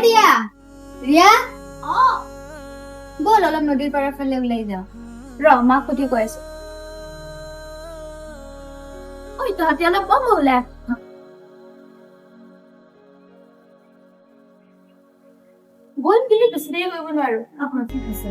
ৰিয়া ৰিয়া বল অলপ নদীৰ পাৰৰ ফালে ওলাই যাও মাক সুধি কৈ আছো ঐ তহঁতি অলপ কম ওলাই বল কিন্তু বেছি দেৰি কৰিব নোৱাৰো ঠিক আছে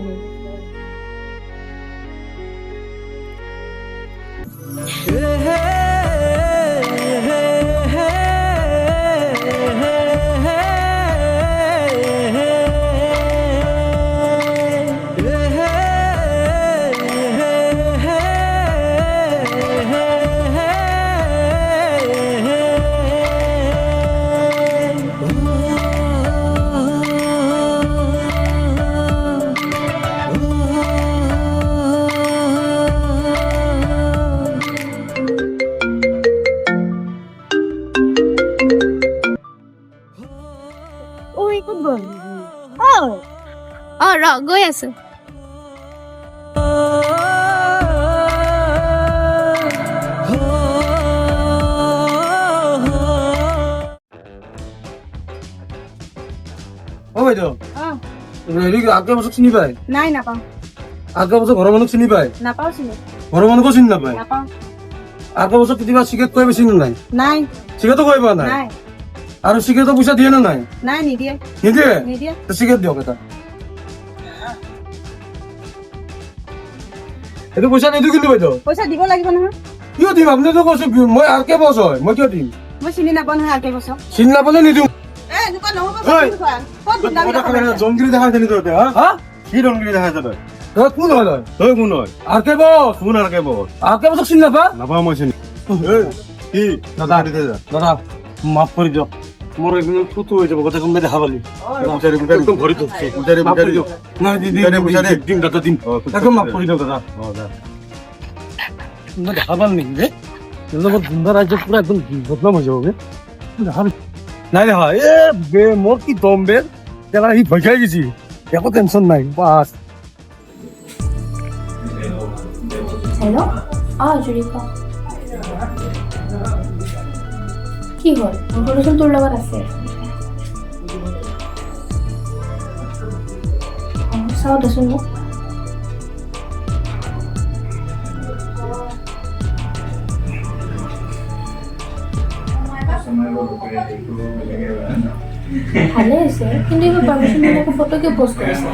গৈ আছো আগৰ বছৰ চিনি পায় নাই নাপাওঁ আগৰ বছৰ ঘৰৰ মানুহ চিনি পায় নাপাওঁ চিনি ঘৰৰ মানুহকো চিনি নাপায় নাপাওঁ আগৰ বছৰ কেতিয়াবা চিগাৰেট খুৱাই বেছি নাই নাই চিগাৰেটো খুৱাই পোৱা নাই নাই আৰু চিগাৰেটৰ পইচা দিয়ে নে নাই নাই নিদিয়ে নিদিয়ে নিদিয়ে চিগাৰেট দিয়ক এটা এইটো পইচা নিদিওঁ কিন্তু বাইদেউ পইচা দিব লাগিব নহয় কিয় দিম আপুনিতো কৈছে মই আৰু কে বছ হয় মই কিয় দিম মই চিনি নাপাওঁ নহয় আৰু কেইবছৰ চিনি নাপালে নিদিওঁ জংগিৰি দেখাইছে নি তই হা কি জংগিৰি দেখাইছে তই তই কোন হয় তই কোন হয় আৰু কে বছ কোন আৰু কে বছ আৰু কে বছৰ চিনি নাপা নাপাওঁ মই চিনি কি দাদা দাদা মাফ কৰি দিয়ক মোৰ একদম ফুটো হৈ যাব কথা কোনোবাই দেখা পালি একদম ভৰি ধৰছি পূজাৰী পূজাৰী নাই দিম দাদা দিম একদম মাফ কৰি দিয়ক দাদা মই দেখা পাল নেকি ৰে লগত গুণ্ডা ৰাজ্য পুৰা একদম বদনাম হৈ যাব বে দেখা নাই দেখা এ বে মোৰ কি দম বে তেলা সি ভয় খাই গেছি একো টেনশ্যন নাই বাছ হেল্ল' জুৰিকা কি হ'ল ইনফৰমেশ্যন তোৰ লগত আছে চাওঁ দেচোন মোক ভালে আছে কিন্তু এইবোৰ পাৰ্মিশ্যন বিলাকে ফটো কিয় পষ্ট কৰিছে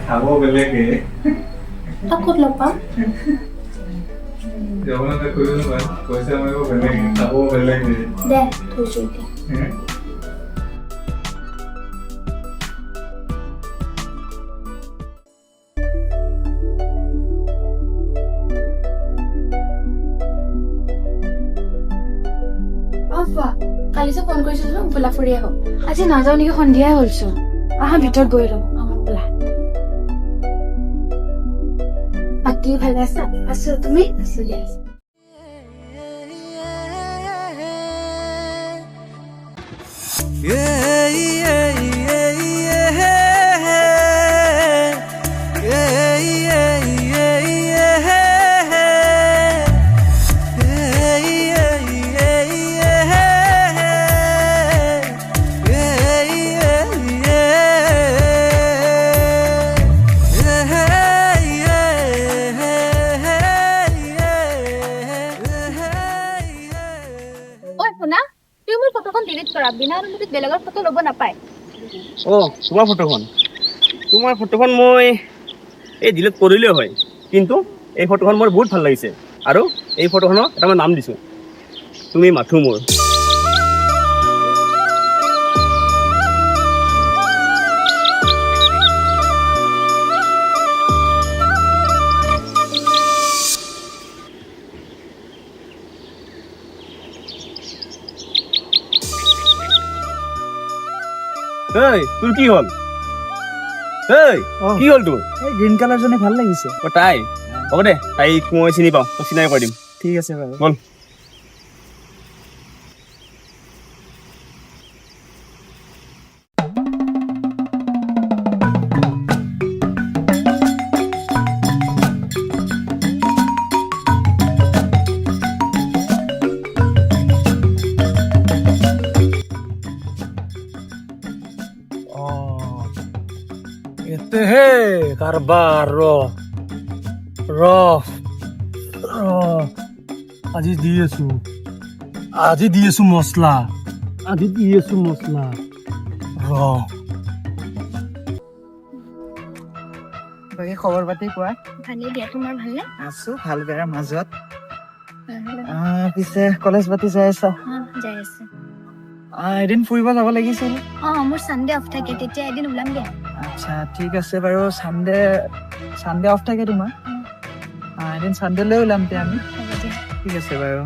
খাব বেলেগে তাক ক'ত লগ পাম জগন্নাথে কৰিব নোৱাৰে পইচা মাৰিব বেলেগে খাব বেলেগে দে থৈছো এতিয়া কালি যে ফোন কৰিছিলো বোলা ফুৰি আহো আজি নাযাওঁ নেকি সন্ধিয়াই হ'লছো আহা ভিতৰত গৈ লওঁ আমাৰ বোলা বাকী ভালে আছা আছো তুমি আছো দিয়া বিনা অনুমতিত বেলেগৰ ফটো ল'ব নাপায় তোমাৰ ফটোখন মই এই ডিলিট কৰিলেই হয় কিন্তু এই ফটোখন মোৰ বহুত ভাল লাগিছে আৰু এই ফটোখনত এটা মই নাম দিছোঁ তুমি মাথো মোৰ এই তোৰ কি হ'ল এই কি হ'ল তোৰ এই গ্ৰীণ কালাৰজনী ভাল লাগিছে। অ তাই হ'ব দে তাইক মই চিনি পাওঁ মই চিনাই কৰি দিম ঠিক আছে বাৰু। বল এতে হে কাৰবাৰ ৰ আজি দি আছো মছলা ৰ বাকী খবৰ পাতি কোৱা। ভালেই দিয়া, তোমাৰ ভালনে? আছো ভাল বেয়াৰ মাজত। পিছে কলেজ পাতি যাই আছা? যাই আছে। এদিন ফুৰিব যাব লাগিছিল। মোৰ চানডে অফ থাকে, তেতিয়া এদিন ওলাম দিয়া। আচ্ছা ঠিক আছে বাৰু। চানডে অফ থাকে তোমাৰ? এদিন চানডে লৈ ওলাম তে আমি। হ'ব দিয়া। ঠিক আছে বাৰু।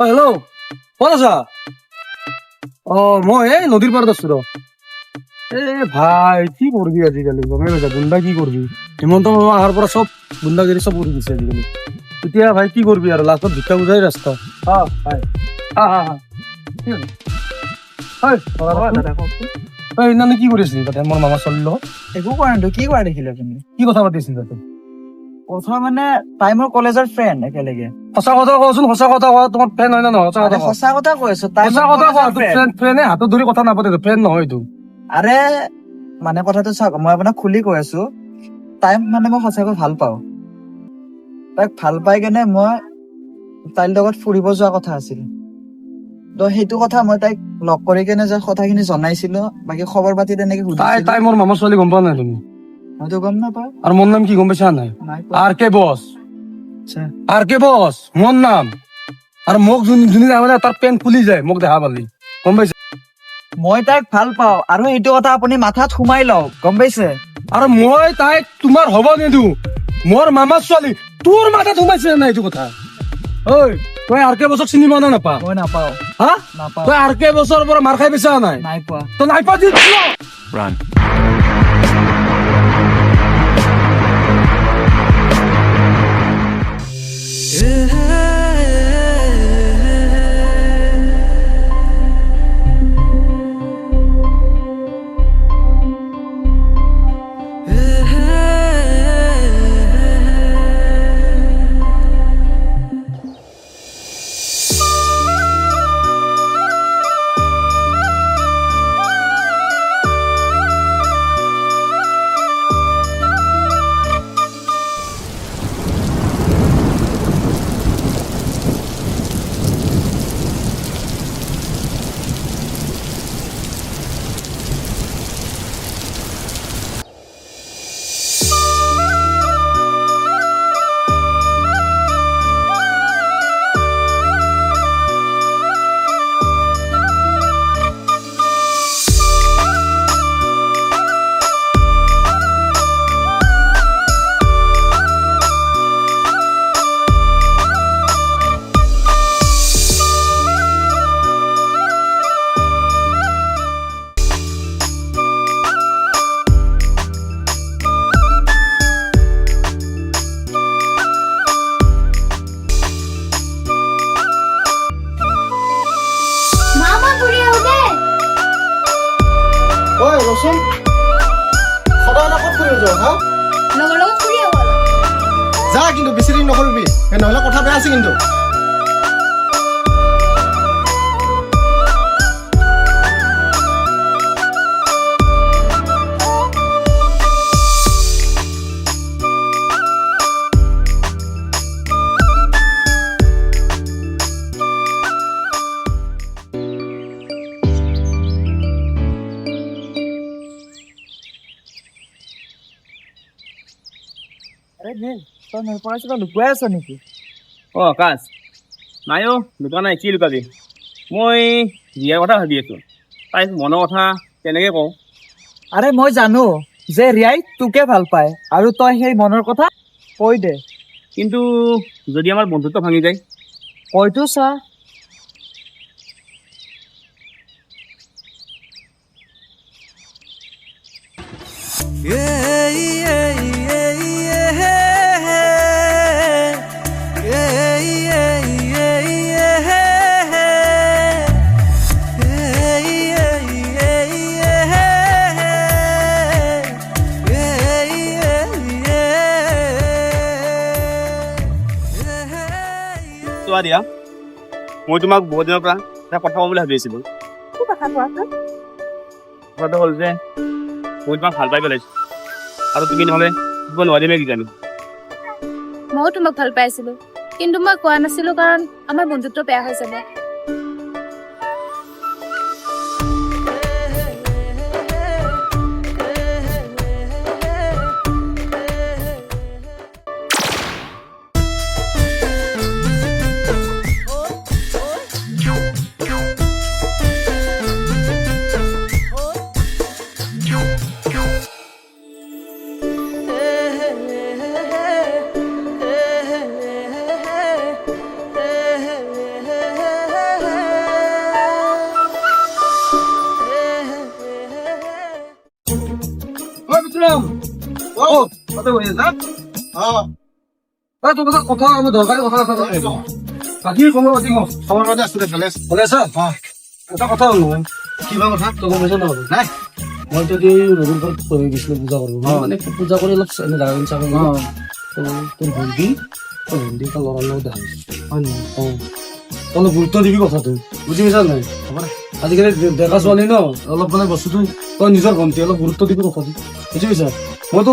হেল্ল' ক'ত আছা? মই এই নদীৰ পাৰত আছো ৰ। ভাই কি কৰিবি আজিকালি গমে পাইছা গুণ্ডা কি কৰিবি হিমন্ত মামা অহাৰ পৰা চব গুণ্ডাগিৰি চব কৰি দিছে আজিকালি। এতিয়া ভাই কি কৰিবি আৰু লাষ্টত ভিক্ষা বুজাই ৰাস্তা। সেইদিনা কি কৰি আছিলি তাতে মোৰ মামা ছোৱালীৰ লগত? একো কৰা নাই। কি কৰা দেখিলা তুমি? কি কথা পাতিছিল তাতে? কথা মানে তাই মোৰ কলেজৰ ফ্ৰেণ্ড একেলগে। সঁচা কথা কচোন, সঁচা কথা কোৱা। তোমাৰ ফ্ৰেণ্ড হয় নে নহয়? সঁচা কথা সঁচা কথা কৈ আছো। তাই সঁচা কথা কোৱা। ফ্ৰেণ্ডে হাতত ধৰি কথা নাপাতে, ফ্ৰেণ্ড নহয় এইটো। আৰে মানে কথাটো চাওক, মই আপোনাক খুলি কৈ আছো। তাই মানে মই সঁচাকৈ ভাল পাওঁ। তাইক ভাল পাই কেনে মই তাইৰ লগত ফুৰিব যোৱা কথা আছিল। ত সেইটো কথা মই তাইক লগ কৰি কেনে যে কথাখিনি জনাইছিলো। বাকী খবৰ পাতি তেনেকে সুধিছিলো। তাই মোৰ মামাৰ ছোৱালী গম পোৱা নাই তুমি? মইতো গম নাপাওঁ। আৰু মোৰ নাম কি গম পাইছা নাই? নাই পোৱা। আৰ কে বছ। আচ্ছা আৰ কে বছ মোৰ নাম। আৰু মোক যোনে মানে তাৰ পেণ্ট খুলি যায় মোক দেখা পালি, গম পাইছে? মই তাইক ভাল পাওঁ আৰু এইটো কথা আপুনি মাথাত সোমাই লওক, গম পাইছে? আৰু মই তাইক তোমাৰ হ'ব নিদিওঁ। মোৰ মামাৰ ছোৱালী তোৰ মাথাত সোমাইছে নাই এইটো কথা? ঐ তই আৰ কে বছক চিনি পোৱা নে নাপাৱ? মই নাপাওঁ। হা নাপাওঁ। তই আৰ কে বছৰ পৰা মাৰ খাই বেচা নাই? নাই পোৱা। তই নাই পোৱা যি যোৱা হা লগৰ লগত ফুৰি আহো অলপ। যা কিন্তু বেছি দিন নকৰিবি নহ'লে কথা বেয়া আছে কিন্তু আৰে নীল, তই মোৰ পৰা কিবা লুকুৱাই আছ নেকি? অঁ আকাশ নাই অ' লুকা নাই, কি লুকাবি? মই জীয়াৰ কথা ভাবি আছোঁ, তাইক মনৰ কথা কেনেকৈ কওঁ? আৰে মই জানো যে ৰিয়াই তোকে ভাল পায় আৰু তই সেই মনৰ কথা কৈ দে। কিন্তু যদি আমাৰ বন্ধুত্ব ভাঙি যায়? কয়তো চা। চোৱা দিয়া, মই তোমাক বহুত দিনৰ পৰা এটা কথা ক'ম বুলি ভাবি আছিলোঁ। কি কথা কোৱাচোন? কথাটো হ'ল যে মই তোমাক ভাল পাই পেলাইছোঁ আৰু তুমি নহ'লে দিব নোৱাৰিমে কিজানি। ময়ো তোমাক ভাল পাইছিলো, কিন্তু মই কোৱা নাছিলো কাৰণ আমাৰ বন্ধুত্ব বেয়া হৈ যাব। ঐ বিক্ৰম, তাতে বহি আছা? তোৰ কথা আমাৰ দৰকাৰী কথা এটা আছে। বাকী খবৰ পাতি কওঁ। খবৰ পাতি আছো দে ভালে আছো ভালে আছা? এটা কথা হ'ল নহয়, কিবা কথা তই গম পাইছ নহয়? নাই মই যদি ৰবিবাৰ পঢ়ি গৈছিলো পূজা কৰিব, মানে পূজা কৰি অলপ জাগা চাব তোৰ ভণ্টি এটা ল'ৰাৰ লগত দেখা গৈছে। হয় নেকি অলপ গুৰুত্ব দিবি কথাটো, বুজি পাইছা নাই? আজিকালি ডেকা ছোৱালী ন, অলপ মানে বস্তুটো তই নিজৰ ভণ্টি অলপ গুৰুত্ব দিবি কথাটো, বুজি পাইছা? মইতো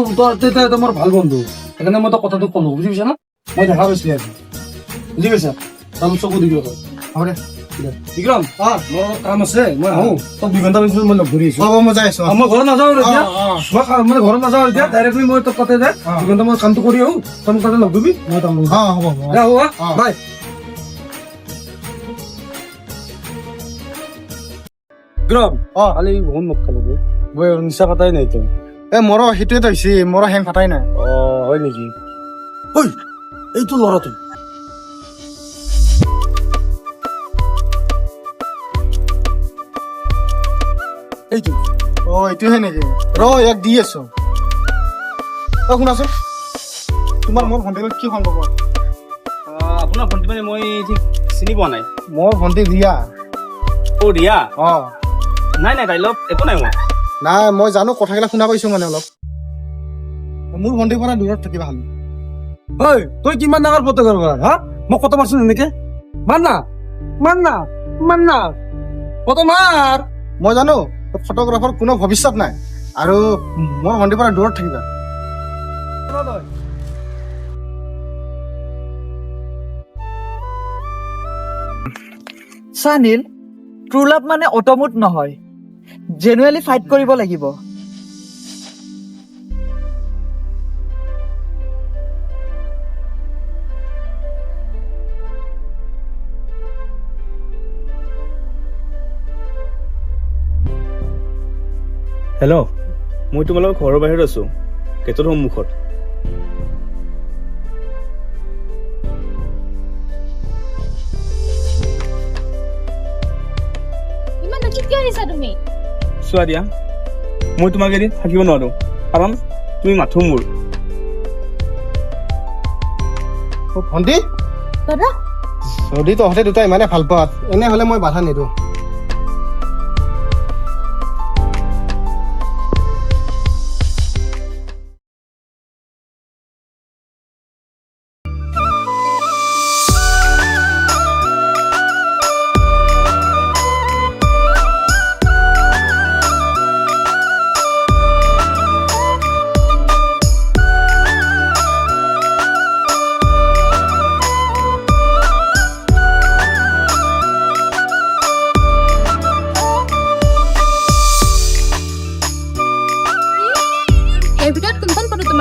তই মোৰ ভাল বন্ধু, সেইকাৰণে মই তোক কথাটো ক'লো, বুজি পাইছা না? মই দেখা পাইছিলো আজি, বুজি পাইছা? অলপ চকু দিবি কথা। হ'ব দে বিক্ৰম, মোৰ অলপ কাম আছে, মই আহো। তোক 2 ঘণ্টা পিছত মই লগ ধৰি আছো। হ'ব মই যাই আছো মই ঘৰত নাযাওঁ আৰু এতিয়া, মই ঘৰত নাযাওঁ এতিয়া, ডাইৰেক্টলি মই তোক তাতে যায় 2 ঘণ্টা মই কামটো কৰি আহো, তই মোক তাতে লগ দিবি, মই তাক লগ হ'ব বাই। বিক্ৰম, কালি বহুত মোক খালো বৈ, নিচা পাতাই নাই তই। মোৰো সেইটোৱেতো হৈছে মোৰো হেং ফাটাই নাই হয় নেকি? ঐ, এইটো ল'ৰাটো এইটো এইটোহে নেকি ইয়াক দি আছো শুনাচোন তোমাৰ মোৰ ভণ্টিৰ কি সম্পৰ্ক আপোনাৰ ভণ্টি মানে মই ঠিক চিনি পোৱা নাই। মোৰ ভণ্টি ৰিয়া অ' ৰিয়া? নাই নাই, তাইৰ লগত একো নাই মই। নাই মই জানো কথাবিলাক শুনা পাইছো মানে অলপ মোৰ ভণ্টিৰ পৰা দূৰত থাকিবা ভাল। ঐ, তই কিমান ডাঙৰ পত্ৰকাৰ কৰা হা? মোক কত মাৰছোন এনেকে? মাৰ না, মাৰ না, মাৰ না, কত মাৰ। মই জানো ফটোগ্ৰাফাৰ কোনো ভৱিষ্যত নাই আৰু মোৰ ভণ্টিৰ পৰা দূৰত থাকিবা। চা নীল, ট্ৰু লাভ মানে অট'মোট নহয়, জেনুৱেলি ফাইট কৰিব লাগিব। হেল্ল', মই তোমালোকৰ ঘৰৰ বাহিৰত আছো, গেটৰ সন্মুখত। ইমান নচিত কিয় আহিছা তুমি? চোৱা দিয়া, মই তোমাক এৰি থাকিব নোৱাৰো, কাৰণ তুমি মাথো মোৰ। ভণ্টি দাদা, যদি তহঁতে দুটা ইমানে ভাল পাত এনেহলে মই বাধা নিদিওঁ।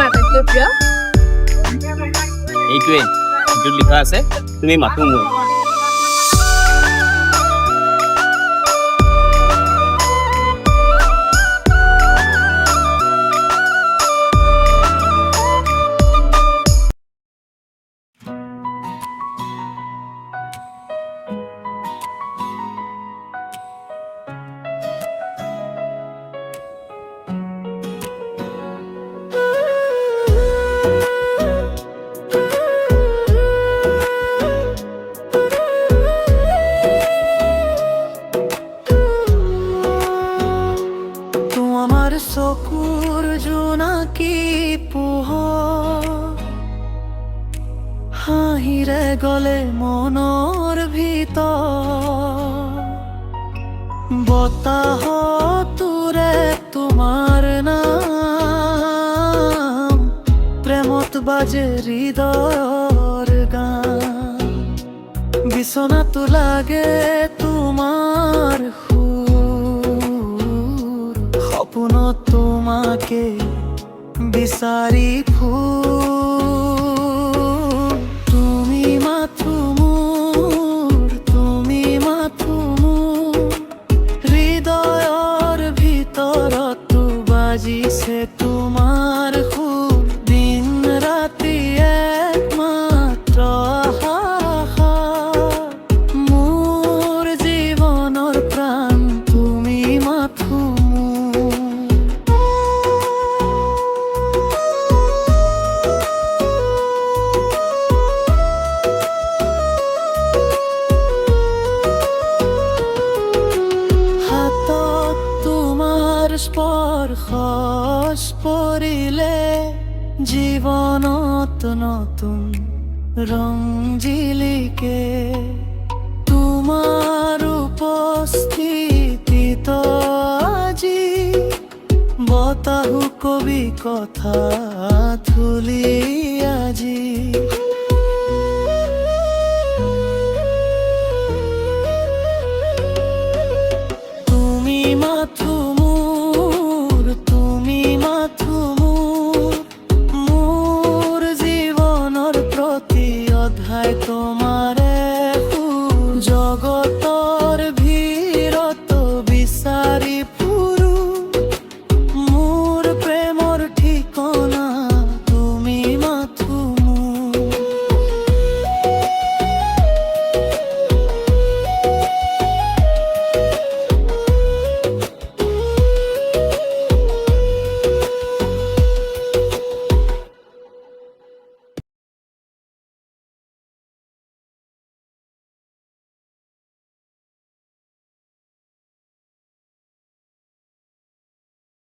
তোমাৰ আটাইতকৈ প্ৰিয়? এইটোৱে য'ত লিখা আছে তুমি মাথো মোৰ। আমাৰ চকুৰ জোনাকী পোহৰ হাঁহিৰে গলে মনৰ ভিতৰ বতাহতোৰে তোমাৰ নাম প্ৰেমত বাজে হৃদয়ৰ গান বিচনাতো লাগে তোমাৰ সপোনত তোমাকে বিচাৰি তুমি মাথো মোৰ হৃদয়ৰ ভিতৰতো বাজিছে তোমাৰ সুৰ দিন ৰাতি একমাত্ৰ আশা মোৰ জীৱনৰ প্ৰাণ তুমি মাথো স্পৰ্শ পৰিলে জীৱনত নতুন ৰং জিলিকে তোমাৰ উপস্থিতিত আজি বতাহো কবি কথা